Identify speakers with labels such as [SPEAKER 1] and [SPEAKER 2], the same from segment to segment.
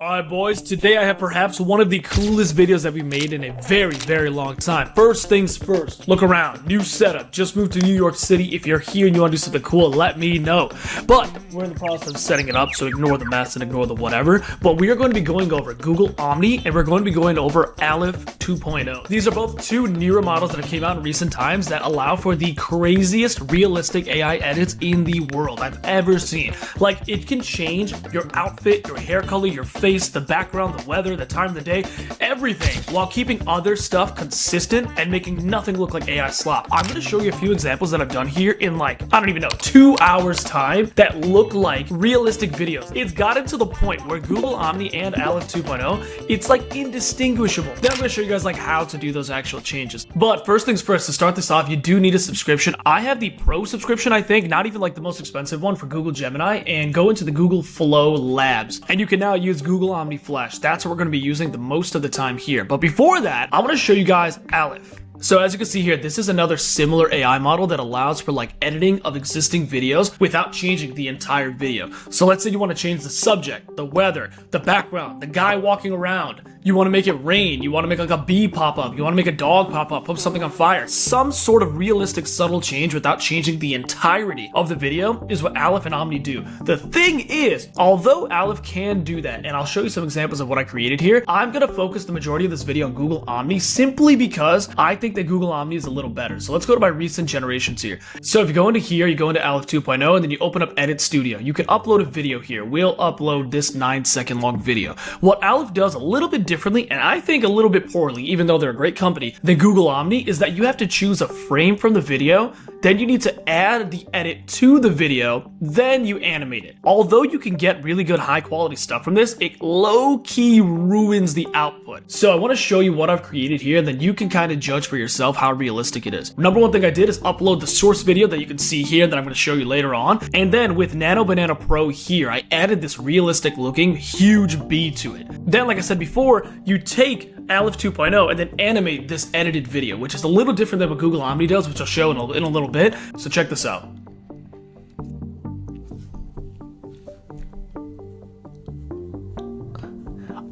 [SPEAKER 1] Alright boys, today I have perhaps one of the coolest videos that we made in a very long time. First things first, look around, new setup, just moved to New York City. If you're here and you want to do something cool, let me know. But we're in the process of setting it up, so ignore the mess and ignore the whatever. But we are going to be going over Google Omni and we're going to be going over Aleph 2.0. These are both two newer models that have came out in recent times that allow for the craziest realistic AI edits in the world I've ever seen. Like, it can change your outfit, your hair color, your face, the background, the weather, the time of the day, everything, while keeping other stuff consistent and making nothing look like AI slop. I'm going to show you a few examples that I've done here in like, I don't even know, 2 hours time that look like realistic videos. It's gotten to the point where Google Omni and Aleph 2.0, it's like indistinguishable. Then I'm going to show you guys like how to do those actual changes. But first things first, to start this off, you do need a subscription. I have the Pro subscription, I think, not even like the most expensive one for Google Gemini, and go into the Google Flow Labs. And you can now use Google Omni Flash. That's what we're going to be using the most of the time here. But before that, I want to show you guys Aleph. So as you can see here, this is another similar AI model that allows for like editing of existing videos without changing the entire video. So let's say you want to change the subject, the weather, the background, the guy walking around. You want to make it rain. You want to make like a bee pop up. You want to make a dog pop up, put something on fire. Some sort of realistic subtle change without changing the entirety of the video is what Aleph and Omni do. The thing is, although Aleph can do that, and I'll show you some examples of what I created here, I'm going to focus the majority of this video on Google Omni simply because I think that Google Omni is a little better. So let's go to my recent generations here. So if you go into here, you go into Aleph 2.0 and then you open up Edit Studio. You can upload a video here. We'll upload this 9-second long video. What Aleph does a little bit differently, and I think a little bit poorly, even though they're a great company, than Google Omni, is that you have to choose a frame from the video, then you need to add the edit to the video, then you animate it. Although you can get really good high quality stuff from this, it low-key ruins the output. So I want to show you what I've created here, then you can kind of judge for yourself how realistic it is. Number one thing I did is upload the source video that you can see here that I'm going to show you later on. And then with Nano Banana Pro here, I added this realistic looking huge bee to it. Then, like I said before, you take Aleph 2.0 and then animate this edited video, which is a little different than what Google Omni does, which I'll show in a little bit. So check this out.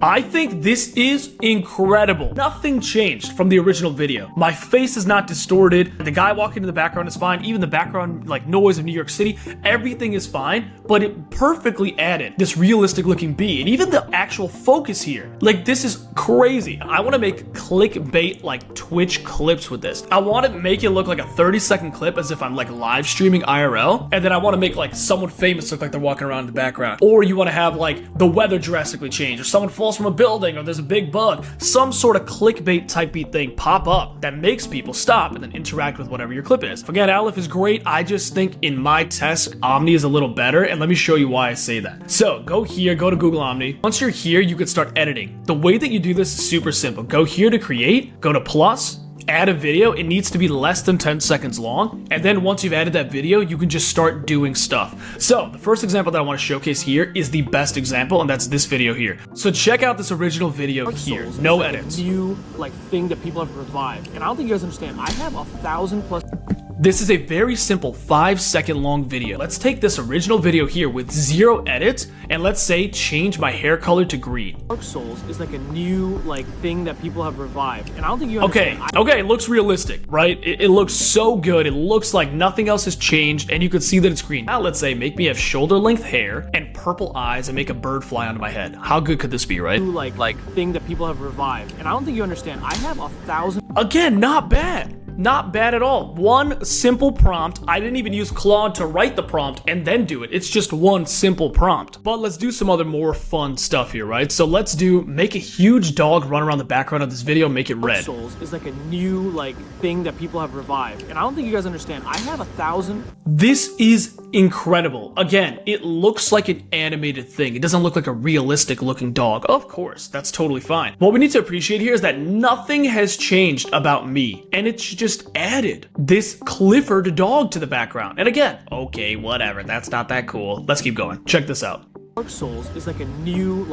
[SPEAKER 1] I think this is incredible. Nothing changed from the original video. My face is not distorted. The guy walking in the background is fine. Even the background like noise of New York City, everything is fine, but it perfectly added this realistic looking bee. And even the actual focus here, like this is crazy. I want to make clickbait like Twitch clips with this. I want to make it look like a 30-second clip as if I'm like live streaming IRL. And then I want to make like someone famous look like they're walking around in the background. Or you want to have like the weather drastically change, or someone falls from a building, or there's a big bug, some sort of clickbait type beat thing pop up that makes people stop and then interact with whatever your clip is. Again, Aleph is great. I just think in my test, Omni is a little better, and let me show you why I say that. So go here, go to Google Omni. Once you're here, you can start editing. The way that you do this is super simple. Go here to create, go to plus, add a video. It needs to be less than 10 seconds long. And then once you've added that video, you can just start doing stuff. So the first example that I want to showcase here is the best example, and that's this video here. So check out this original video here. No edits.
[SPEAKER 2] New like thing that people have revived. And I don't think you guys understand. I have 1,000+
[SPEAKER 1] This is a very simple 5-second long video. Let's take this original video here with 0 edits, and let's say change my hair color to green.
[SPEAKER 2] Dark Souls is like a new like thing that people have revived. And I don't think you understand.
[SPEAKER 1] Okay, it looks realistic, right? It looks so good. It looks like nothing else has changed, and you can see that it's green. Now let's say make me have shoulder length hair and purple eyes and make a bird fly onto my head. How good could this be, right?
[SPEAKER 2] New like thing that people have revived. And I don't think you understand. I have 1,000.
[SPEAKER 1] Again, not bad. Not bad at all. One simple prompt. I didn't even use Claude to write the prompt and then do it. It's just one simple prompt. But let's do some other more fun stuff here, right? So let's do make a huge dog run around the background of this video, make it red.
[SPEAKER 2] Dark Souls is like a new like thing that people have revived. And I don't think you guys understand. I have 1,000.
[SPEAKER 1] This is incredible. Again, it looks like an animated thing. It doesn't look like a realistic looking dog. Of course, that's totally fine. What we need to appreciate here is that nothing has changed about me, and it's just added this Clifford dog to the background. And again, okay, whatever, that's not that cool. Let's keep going. Check this out.
[SPEAKER 2] Dark Souls is like a new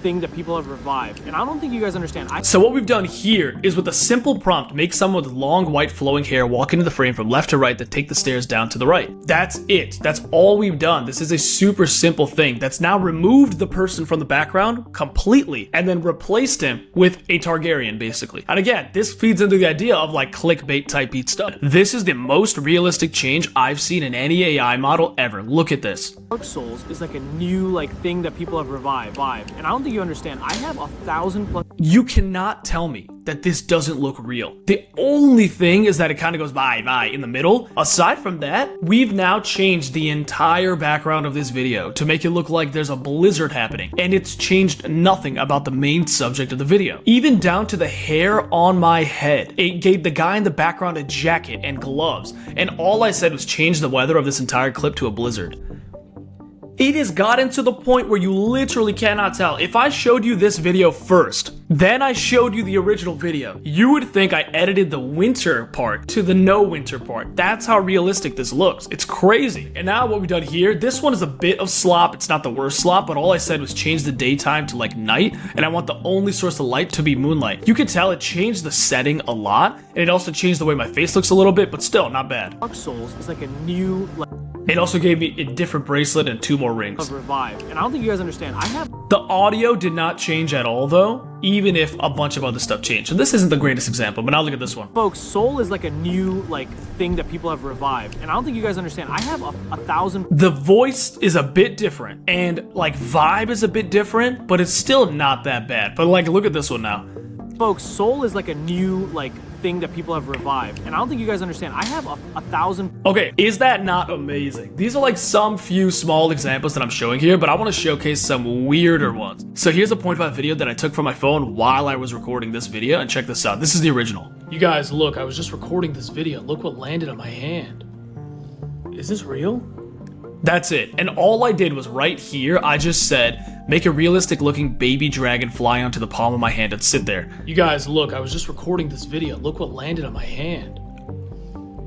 [SPEAKER 2] thing that people have revived, and I don't think you guys understand.
[SPEAKER 1] So what we've done here is with a simple prompt, make someone with long white flowing hair walk into the frame from left to right, then take the stairs down to the right. That's it. That's all we've done. This is a super simple thing that's now removed the person from the background completely and then replaced him with a Targaryen, basically. And again, this feeds into the idea of like clickbait type beat stuff. This is the most realistic change I've seen in any AI model ever. Look at this.
[SPEAKER 2] Dark Souls is like a new thing that people have revived, and I don't think you understand. I have 1,000+.
[SPEAKER 1] You cannot tell me that this doesn't look real. The only thing is that it kind of goes bye in the middle. Aside from that, we've now changed the entire background of this video to make it look like there's a blizzard happening, and it's changed nothing about the main subject of the video. Even down to the hair on my head. It gave the guy in the background a jacket and gloves, and all I said was change the weather of this entire clip to a blizzard. It has gotten to the point where you literally cannot tell. If I showed you this video first, then I showed you the original video, you would think I edited the winter part to the no winter part. That's how realistic this looks. It's crazy. And now what we've done here, this one is a bit of slop. It's not the worst slop, but all I said was change the daytime to like night, and I want the only source of light to be moonlight. You can tell it changed the setting a lot, and it also changed the way my face looks a little bit, but still not bad.
[SPEAKER 2] Dark Souls is like a new
[SPEAKER 1] It also gave me a different bracelet and 2 more rings.
[SPEAKER 2] of revive, and I don't think you guys understand. I have
[SPEAKER 1] The audio did not change at all though, even if a bunch of other stuff changed. So this isn't the greatest example, but now look at this one.
[SPEAKER 2] folks. Soul is like a new thing that people have revived, and I don't think you guys understand. I have 1,000.
[SPEAKER 1] The voice is a bit different, and like vibe is a bit different, but it's still not that bad. But like, look at this one now.
[SPEAKER 2] Folks, Soul is like a new thing that people have revived, and I don't think you guys understand. I have 1,000.
[SPEAKER 1] Okay, is that not amazing? These are like some few small examples that I'm showing here, but I want to showcase some weirder ones. So here's a 0.5 video that I took from my phone while I was recording this video, and check this out. This is the original. You guys, look, I was just recording this video. Look what landed on my hand. Is this real? That's it. And all I did was right here, I just said, make a realistic looking baby dragon fly onto the palm of my hand and sit there. You guys, look, I was just recording this video. Look what landed on my hand.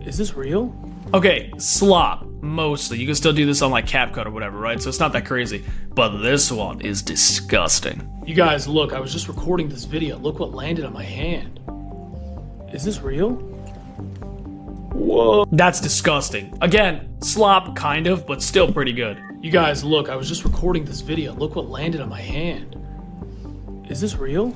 [SPEAKER 1] Is this real? Okay, slop, mostly. You can still do this on like CapCut or whatever, right? So it's not that crazy. But this one is disgusting. You guys, look, I was just recording this video. Look what landed on my hand. Is this real? Whoa. That's disgusting. Again, slop, kind of, but still pretty good. You guys, look, I was just recording this video. Look what landed on my hand. Is this real?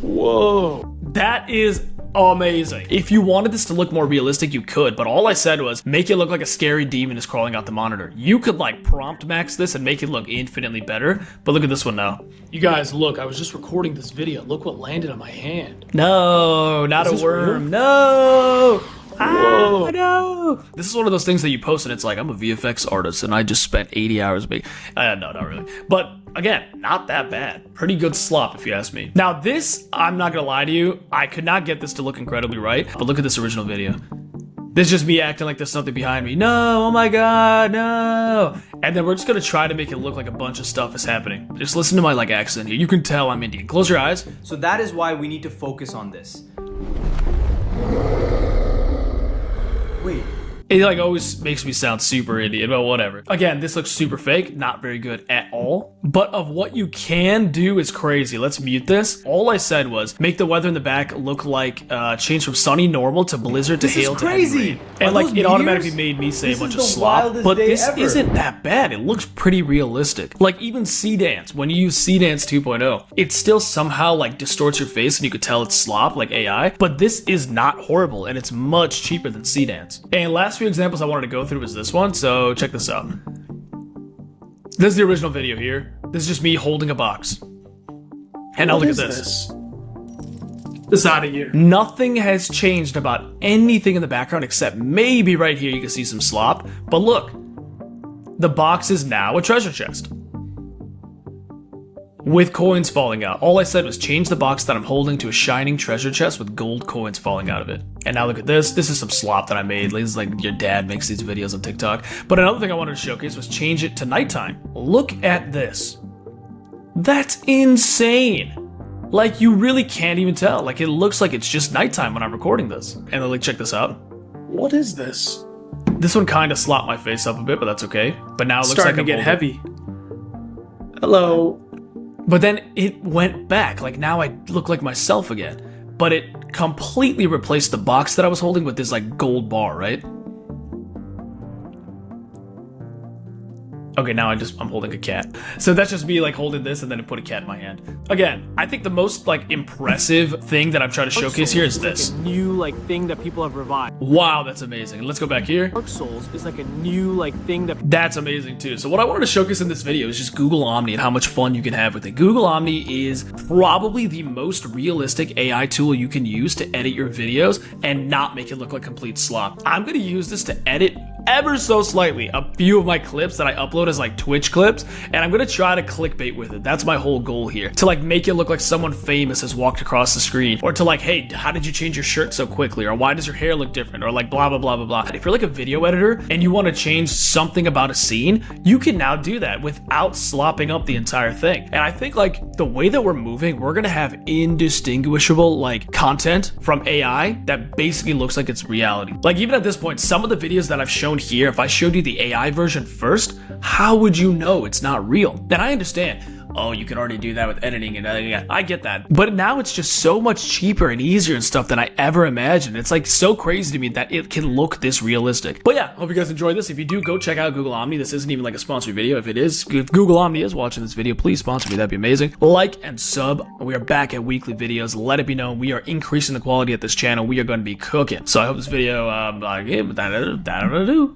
[SPEAKER 1] Whoa. That is amazing. If you wanted this to look more realistic, you could, but all I said was make it look like a scary demon is crawling out the monitor. You could like prompt max this and make it look infinitely better, but look at this one now. You guys, look, I was just recording this video. Look what landed on my hand. No, not a worm. Real? No. Ah, no. This is one of those things that you post and it's like, I'm a VFX artist and I just spent 80 hours making. No, not really. But again, not that bad. Pretty good slop if you ask me. Now this, I'm not gonna lie to you, I could not get this to look incredibly right, but look at this original video. This is just me acting like there's something behind me. No, oh my god, no. And then we're just gonna try to make it look like a bunch of stuff is happening. Just listen to my like accent here. You can tell I'm Indian. Close your eyes.
[SPEAKER 3] So that is why we need to focus on this. Wait.
[SPEAKER 1] It like always makes me sound super Indian, but whatever. Again, this looks super fake, not very good at all. But of what you can do is crazy. Let's mute this. All I said was make the weather in the back look like change from sunny normal to blizzard to hail to heavy rain. And like it automatically made me say a bunch of slop. But this isn't that bad. It looks pretty realistic. Like even C-Dance, when you use C-Dance 2.0, it still somehow like distorts your face and you could tell it's slop like AI. But this is not horrible and it's much cheaper than C-Dance. And last few examples I wanted to go through was this one, so check this out. This is the original video here. This is just me holding a box. And now look at this. This out of here. Nothing has changed about anything in the background except maybe right here you can see some slop. But look, the box is now a treasure chest with coins falling out. All I said was change the box that I'm holding to a shining treasure chest with gold coins falling out of it. And now look at this. This is some slop that I made. This is like your dad makes these videos on TikTok. But another thing I wanted to showcase was change it to nighttime. Look at this. That's insane. Like you really can't even tell. Like it looks like it's just nighttime when I'm recording this. And then like check this out.
[SPEAKER 2] What is this?
[SPEAKER 1] This one kind of slopped my face up a bit, but that's okay. But now it looks
[SPEAKER 2] starting
[SPEAKER 1] like
[SPEAKER 2] to
[SPEAKER 1] I'm
[SPEAKER 2] get
[SPEAKER 1] holding-
[SPEAKER 2] heavy.
[SPEAKER 1] Hello. But then it went back. Like now I look like myself again. But it completely replaced the box that I was holding with this like gold bar, right? Okay, now I'm holding a cat. So that's just me like holding this and then it put a cat in my hand. Again, I think the most like impressive thing that I'm trying to showcase here is this.
[SPEAKER 2] Like a new like thing that people have revived.
[SPEAKER 1] Wow, that's amazing. Let's go back here.
[SPEAKER 2] Dark Souls is like a new like thing that
[SPEAKER 1] That's amazing too. So what I wanted to showcase in this video is just Google Omni and how much fun you can have with it. Google Omni is probably the most realistic AI tool you can use to edit your videos and not make it look like complete slop. I'm gonna use this to edit ever so slightly a few of my clips that I upload as like Twitch clips, and I'm gonna try to clickbait with it. That's my whole goal here, to like make it look like someone famous has walked across the screen, or to like, hey, how did you change your shirt so quickly, or why does your hair look different, or like blah blah blah blah blah. If you're like a video editor and you want to change something about a scene, you can now do that without slopping up the entire thing. And I think like the way that we're moving, we're gonna have indistinguishable like content from AI that basically looks like it's reality. Like even at this point, some of the videos that I've shown here, if I showed you the AI version first, how would you know it's not real? And I understand, oh, you can already do that with editing and I get that. But now it's just so much cheaper and easier and stuff than I ever imagined. It's like so crazy to me that it can look this realistic. But yeah, hope you guys enjoyed this. If you do, go check out Google Omni. This isn't even like a sponsored video. If it is, if Google Omni is watching this video, please sponsor me. That'd be amazing. Like and sub. We are back at weekly videos. Let it be known we are increasing the quality at this channel. We are going to be cooking. So I hope this video,